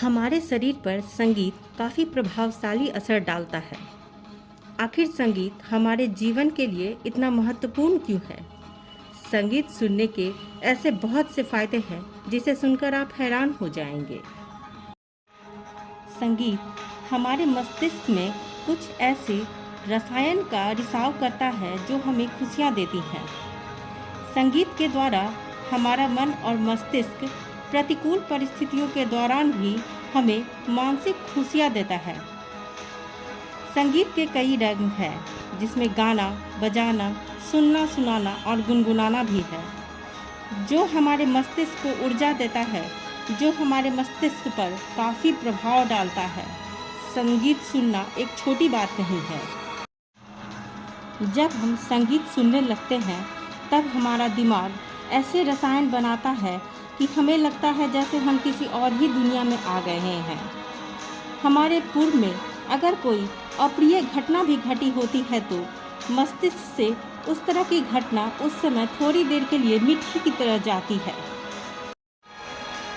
हमारे शरीर पर संगीत काफ़ी प्रभावशाली असर डालता है। आखिर संगीत हमारे जीवन के लिए इतना महत्वपूर्ण क्यों है? संगीत सुनने के ऐसे बहुत से फायदे हैं जिसे सुनकर आप हैरान हो जाएंगे। संगीत हमारे मस्तिष्क में कुछ ऐसे रसायन का रिसाव करता है जो हमें खुशियाँ देती हैं। संगीत के द्वारा हमारा मन और मस्तिष्क प्रतिकूल परिस्थितियों के दौरान भी हमें मानसिक खुशियाँ देता है। संगीत के कई रंग हैं जिसमें गाना, बजाना, सुनना, सुनाना और गुनगुनाना भी है, जो हमारे मस्तिष्क को ऊर्जा देता है, जो हमारे मस्तिष्क पर काफ़ी प्रभाव डालता है। संगीत सुनना एक छोटी बात नहीं है। जब हम संगीत सुनने लगते हैं तब हमारा दिमाग ऐसे रसायन बनाता है कि हमें लगता है जैसे हम किसी और ही दुनिया में आ गए हैं। हमारे पूर्व में अगर कोई अप्रिय घटना भी घटी होती है तो मस्तिष्क से उस तरह की घटना उस समय थोड़ी देर के लिए मिट्टी की तरह जाती है।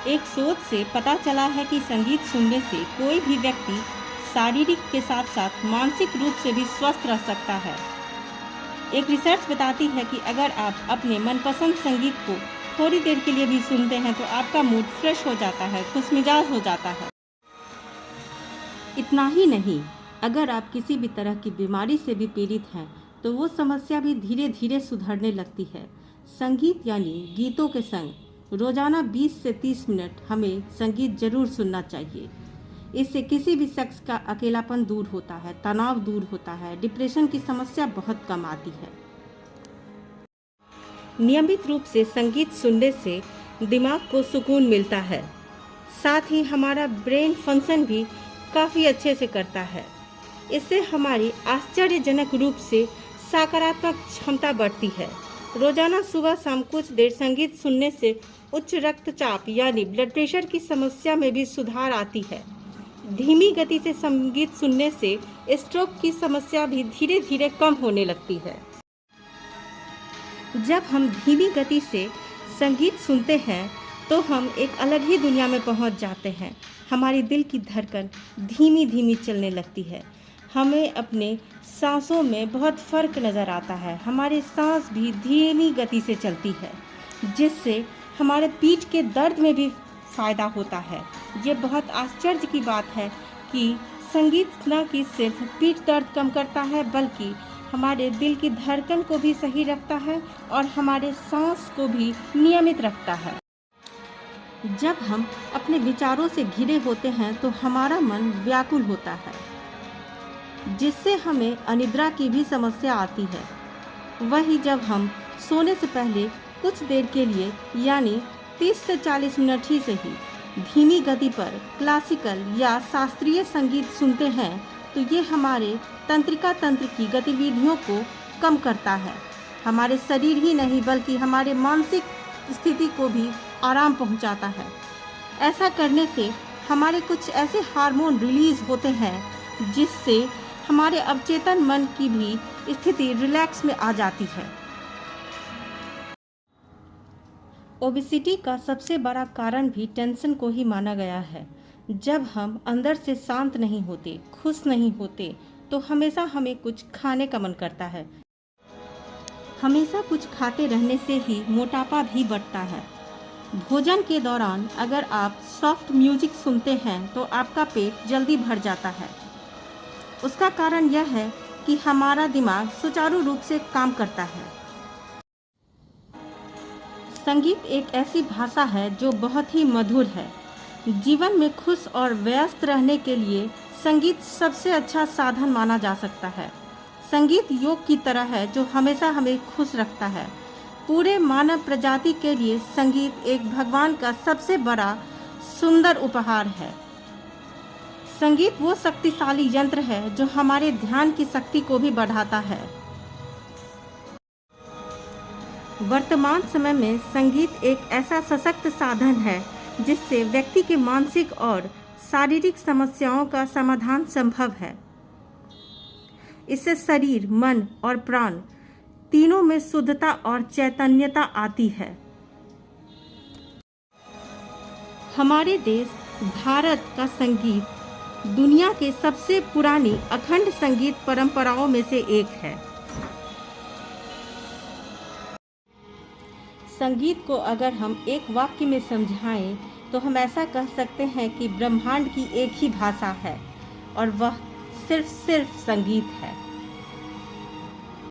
एक शोध से पता चला है कि संगीत सुनने से कोई भी व्यक्ति शारीरिक के साथ साथ मानसिक रूप से भी स्वस्थ रह सकता है। एक रिसर्च बताती है कि अगर आप अपने मनपसंद संगीत को थोड़ी देर के लिए भी सुनते हैं तो आपका मूड फ्रेश हो जाता है, खुशमिजाज हो जाता है। इतना ही नहीं, अगर आप किसी भी तरह की बीमारी से भी पीड़ित हैं तो वो समस्या भी धीरे धीरे सुधरने लगती है। संगीत यानी गीतों के संग रोजाना 20 से 30 मिनट हमें संगीत जरूर सुनना चाहिए। इससे किसी भी शख्स का अकेलापन दूर होता है, तनाव दूर होता है, डिप्रेशन की समस्या बहुत कम आती है। नियमित रूप से संगीत सुनने से दिमाग को सुकून मिलता है, साथ ही हमारा ब्रेन फंक्शन भी काफ़ी अच्छे से करता है। इससे हमारी आश्चर्यजनक रूप से सकारात्मक क्षमता बढ़ती है। रोजाना सुबह शाम कुछ देर संगीत सुनने से उच्च रक्तचाप यानी ब्लड प्रेशर की समस्या में भी सुधार आती है। धीमी गति से संगीत सुनने से स्ट्रोक की समस्या भी धीरे धीरे कम होने लगती है। जब हम धीमी गति से संगीत सुनते हैं तो हम एक अलग ही दुनिया में पहुंच जाते हैं। हमारी दिल की धड़कन धीमी धीमी चलने लगती है। हमें अपने सांसों में बहुत फ़र्क नज़र आता है। हमारी सांस भी धीमी गति से चलती है, जिससे हमारे पीठ के दर्द में भी फ़ायदा होता है। ये बहुत आश्चर्य की बात है कि संगीत न कि सिर्फ पीठ दर्द कम करता है बल्कि हमारे दिल की धड़कन को भी सही रखता है और हमारे सांस को भी नियमित रखता है। जब हम अपने विचारों से घिरे होते हैं तो हमारा मन व्याकुल होता है, जिससे हमें अनिद्रा की भी समस्या आती है। वहीं जब हम सोने से पहले कुछ देर के लिए यानी 30 से 40 मिनट ही सही धीमी गति पर क्लासिकल या शास्त्रीय संगीत सुनते हैं तो ये हमारे तंत्रिका तंत्र की गतिविधियों को कम करता है। हमारे शरीर ही नहीं बल्कि हमारे मानसिक स्थिति को भी आराम पहुंचाता है। ऐसा करने से हमारे कुछ ऐसे हार्मोन रिलीज होते हैं जिससे हमारे अवचेतन मन की भी स्थिति रिलैक्स में आ जाती है। ओबेसिटी का सबसे बड़ा कारण भी टेंशन को ही माना गया है। जब हम अंदर से शांत नहीं होते, खुश नहीं होते तो हमेशा हमें कुछ खाने का मन करता है। हमेशा कुछ खाते रहने से ही मोटापा भी बढ़ता है। भोजन के दौरान अगर आप सॉफ्ट म्यूजिक सुनते हैं तो आपका पेट जल्दी भर जाता है। उसका कारण यह है कि हमारा दिमाग सुचारू रूप से काम करता है। संगीत एक ऐसी भाषा है जो बहुत ही मधुर है। जीवन में खुश और व्यस्त रहने के लिए संगीत सबसे अच्छा साधन माना जा सकता है। संगीत योग की तरह है जो हमेशा हमें खुश रखता है। पूरे मानव प्रजाति के लिए संगीत एक भगवान का सबसे बड़ा सुंदर उपहार है। संगीत वो शक्तिशाली यंत्र है जो हमारे ध्यान की शक्ति को भी बढ़ाता है। वर्तमान समय में संगीत एक ऐसा सशक्त साधन है जिससे व्यक्ति के मानसिक और शारीरिक समस्याओं का समाधान संभव है। इससे शरीर, मन और प्राण तीनों में शुद्धता और चैतन्यता आती है। हमारे देश भारत का संगीत दुनिया के सबसे पुरानी अखंड संगीत परंपराओं में से एक है। संगीत को अगर हम एक वाक्य में समझाएं तो हम ऐसा कह सकते हैं कि ब्रह्मांड की एक ही भाषा है और वह सिर्फ संगीत है।